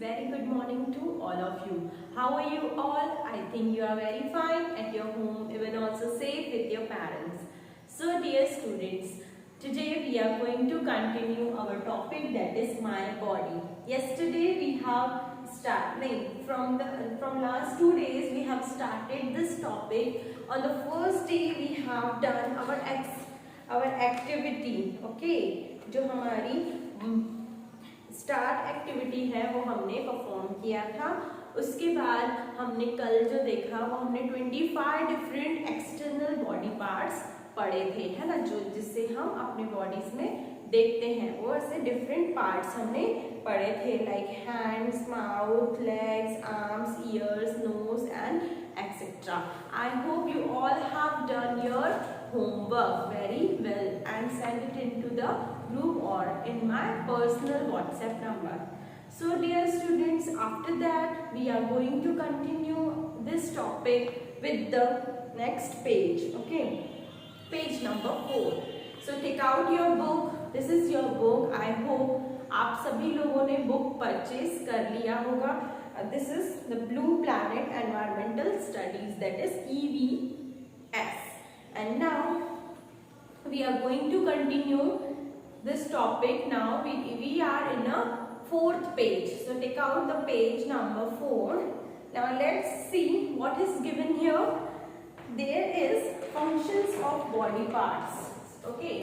very good morning to all of you. How are you all? I think you are very fine at your home, even also safe with your parents. So dear students, today we are going to continue our topic, that is my body. Yesterday we have started from last 2 days we have started this topic. On the first day we have done our activity. Okay, जो हमारी start activity है वो हमने perform किया था. उसके बाद हमने कल जो देखा वो हमने 25 डिफरेंट एक्सटर्नल बॉडी पार्ट्स पढ़े थे, है ना, जो जिससे हम अपने बॉडीज में देखते हैं. वो ऐसे डिफरेंट पार्ट्स हमने पढ़े थे, like hands, mouth, legs, arms, ears, nose and etcetera. I hope you all have done your homework very well and send it into the group or in my personal WhatsApp number. So dear students, after that we are going to continue this topic with the next page. Okay, page number 4. So take out your book. This is your book. I hope आप सभी लोगों ने book purchase कर लिया होगा. This is the Blue Planet Environmental Studies, that is EVS. And now we are going to continue this topic. Now we are in a 4th page. So take out the page number 4. Now let's see what is given here. There is functions of body parts. Okay,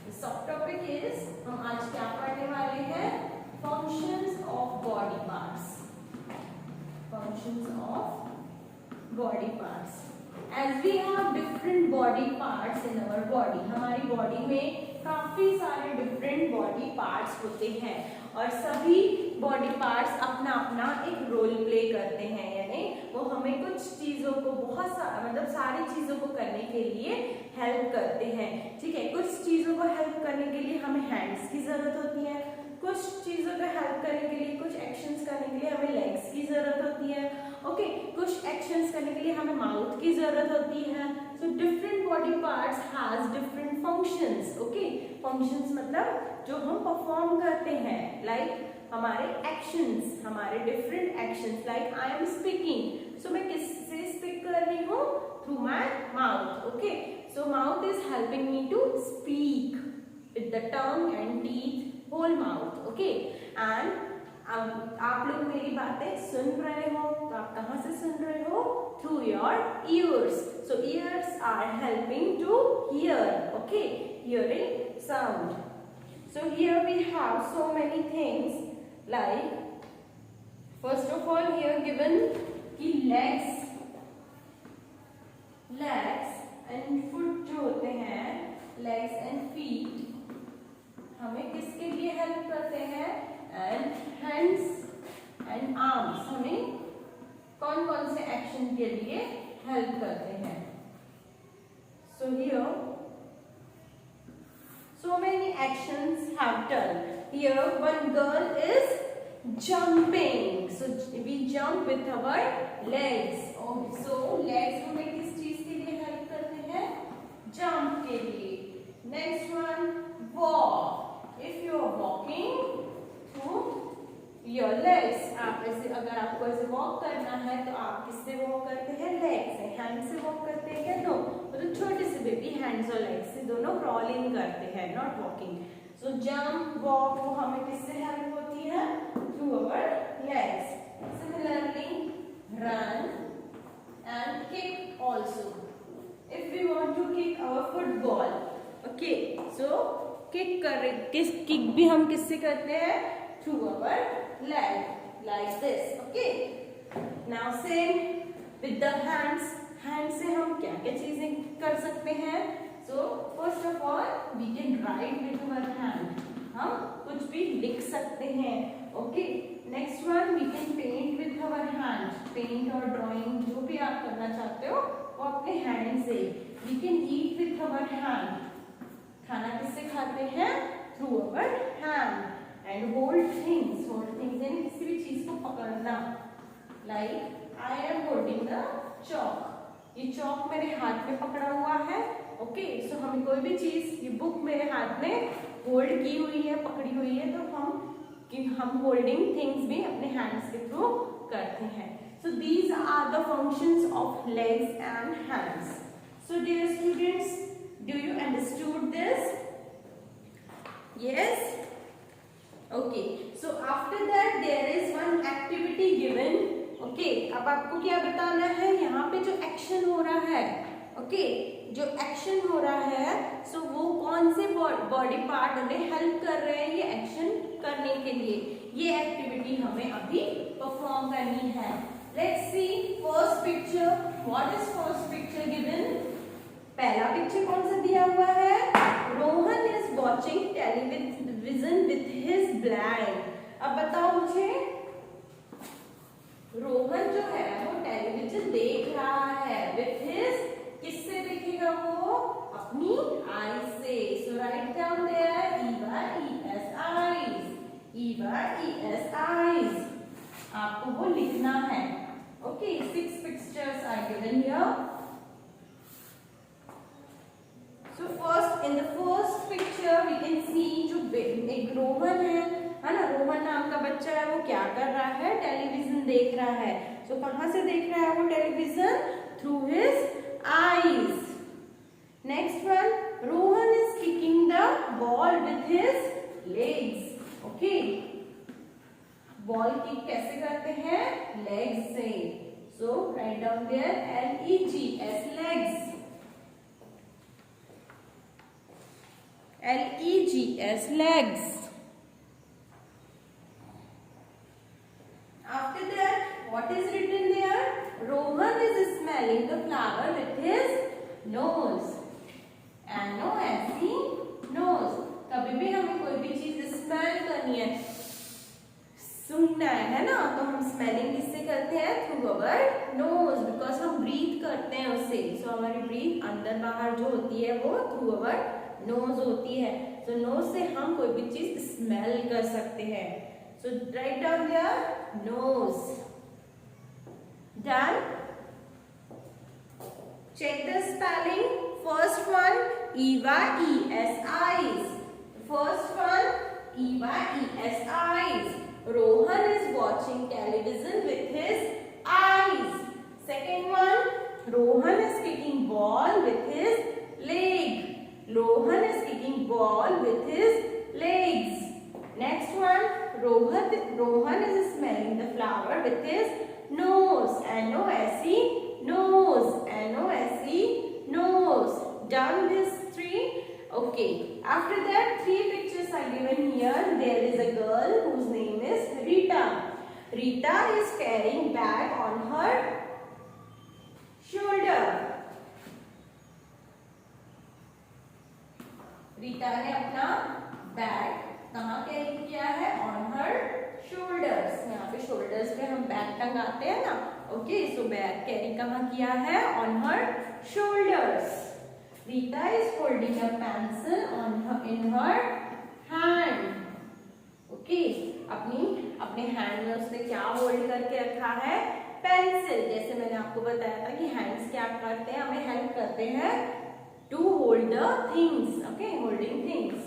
the subtopic is हम आज क्या पढ़ने वाले हैं? Functions of body parts. Functions of body parts. As we have different body parts in our body, हमारी body में काफी सारे डिफरेंट बॉडी पार्ट्स होते हैं और सभी बॉडी पार्ट्स अपना अपना एक रोल प्ले करते हैं. यानी वो हमें कुछ चीजों को मतलब सारी चीजों को करने के लिए हेल्प करते हैं. ठीक है, कुछ चीजों को हेल्प करने के लिए हमें हैंड्स की जरूरत होती है, कुछ चीजों को हेल्प करने के लिए, कुछ एक्शंस करने के लिए हमें लेग्स की जरूरत होती है. ओके, कुछ एक्शंस करने के लिए हमें माउथ की जरूरत होती है. So different body parts has different functions. Okay, functions मतलब जो हम परफॉर्म करते हैं, लाइक हमारे एक्शंस, हमारे different actions. Like I am speaking, so मैं किससे स्पीक कर रही हूँ? Through my mouth. Okay, so mouth is helping me to speak with the tongue and teeth, whole mouth. Okay, and आप लोग मेरी बातें सुन रहे हो तो आप कहाँ से सुन रहे हो? Through your ears. So ears are helping to hear. Okay, hearing sound. So here we have so many things, like first of all here given कि लेग्स एंड फुट जो होते हैं, लेग्स एंड फीट हमें किसके लिए help करते हैं? And hands and arms हमें कौन कौन से एक्शन के लिए हेल्प करते हैं? So here so many actions have done. Here one girl is jumping, so we jump with our legs. So legs हमें किस चीज के लिए हेल्प करते हैं? जंप के लिए. Next one, walk. If you are walking through your legs, आप ऐसे अगर आपको ऐसे वॉक करना है तो आप किससे वॉक करते हैं? लेग से. हैंड से वॉक करते हैं क्या? नो, मतलब छोटे से बेबी हैंड्स और लेग्स से दोनों क्रॉलिंग करते हैं, not walking. So jump, walk वो हमें किससे हेल्प होती है? Through our legs. Similarly run and kick also. If we want to kick our football, okay, so kick भी हम किससे करते हैं? Through our leg, like this. Okay, now same with the hands. Hands से हम क्या क्या चीजें कर सकते हैं? So first of all we can write with our hand. हम कुछ भी लिख सकते हैं. Okay, next one we can paint with our hand. Paint और drawing जो भी आप करना चाहते हो वो अपने hand से. We can eat with our hand. खाना किससे खाते हैं? Through our hand. And hold things यानी किसी भी चीज को पकड़ना. Like I am holding the chalk. ये चौक मेरे हाथ में पकड़ा हुआ है. ओके, सो हमें कोई भी चीज, ये बुक मेरे हाथ में होल्ड की हुई है, पकड़ी हुई है, तो हम कि हम होल्डिंग थिंग्स भी अपने हैंड्स के थ्रू करते हैं. So these are the functions of legs and hands. So dear students, do you understood this? Yes? Okay. So after that there is one activity given. Okay. अब आपको क्या बताना है, यहाँ पे जो एक्शन हो रहा है, ओके, जो एक्शन हो रहा है, सो वो कौन से बॉडी पार्ट उन्हें हेल्प कर रहे हैं ये एक्शन करने के लिए. ये एक्टिविटी हमें अभी परफॉर्म करनी है. Let's see first picture. What is first picture given? पहला पिक्चर कौन सा दिया हुआ है? Rohan is watching television with his blind. अब बताओ मुझे, रोहन जो है वो टेलीविजन देख रहा है विथ हिज, किससे देखेगा वो? अपनी आई से. So write down their EYES eyes. EYES eyes. आपको वो लिखना है. Okay, 6 pictures are given here. So first in the first picture we can see जो एक रोहन है ना, रोहन नाम का बच्चा है, वो क्या कर रहा है? टेलीविजन देख रहा है. So कहाँ से देख रहा है वो television? Through his eyes. Next one, Rohan is kicking the ball with his legs. Okay, ball kick कैसे करते हैं? Legs से. So write down there LEGS, legs. LEGS, legs. After that, what is written there? Rohan is smelling the flower with his nose. NOSE, nose. कभी भी हमें कोई भी चीज स्मेल करनी है, सूंघना है ना, तो हम स्मेलिंग किससे करते हैं? थ्रू अवर नोज, बिकॉज हम ब्रीथ करते हैं उससे. सो हमारी ब्रीथ अंदर बाहर जो होती है वो थ्रू अवर नोज होती है. सो नोज से हम कोई भी चीज स्मेल कर सकते हैं. So write down their nose. Done. Check the spelling. First one EYES eyes. First one EYES eyes. Rohan is watching television with his eyes. Second one, Rohan is kicking ball with his leg. Rohan is kicking ball with his legs. Next one, Rohan is smelling the flower with his nose. NOSE, nose. NOSE, nose. Done this 3. Okay. After that, 3 pictures are given here. There is a girl whose name is Rita. Rita is carrying bag on her shoulder. Rita ने अपना bag कहाँ carry किया है? On her shoulders. यहाँ पे shoulders पे हम bag टंगाते हैं ना. ओके, सो बैग कैरी कहाँ किया है? On her shoulders. Rita is holding a pencil in her hand. Okay, अपने हैंड में उसने क्या होल्ड करके रखा है? पेंसिल. जैसे मैंने आपको बताया था कि हैंड्स क्या करते हैं? हमें हेल्प करते हैं to hold the things. Okay, holding things.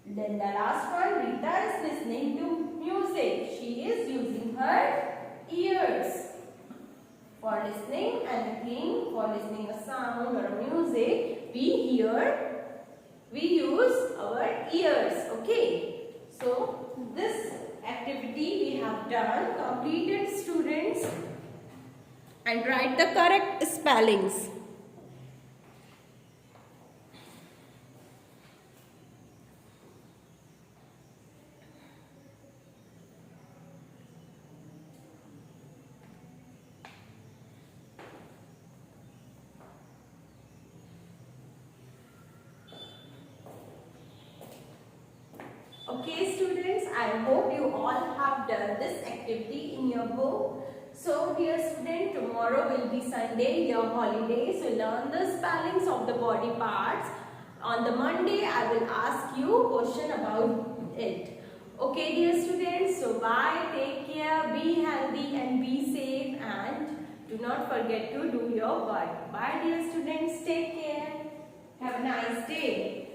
Then the last one, Rita is listening to music. She is using her ears. For listening anything, for listening a sound or a music, we use our ears. Okay, so this activity we have done. Completed, students, and write the correct spellings. Okay students, I hope you all have done this activity in your book. So dear student, tomorrow will be Sunday, your holiday, so learn the spellings of the body parts. On the Monday, I will ask you a question about it. Okay dear students, so bye, take care, be healthy and be safe, and do not forget to do your work. Bye dear students, take care, have a nice day.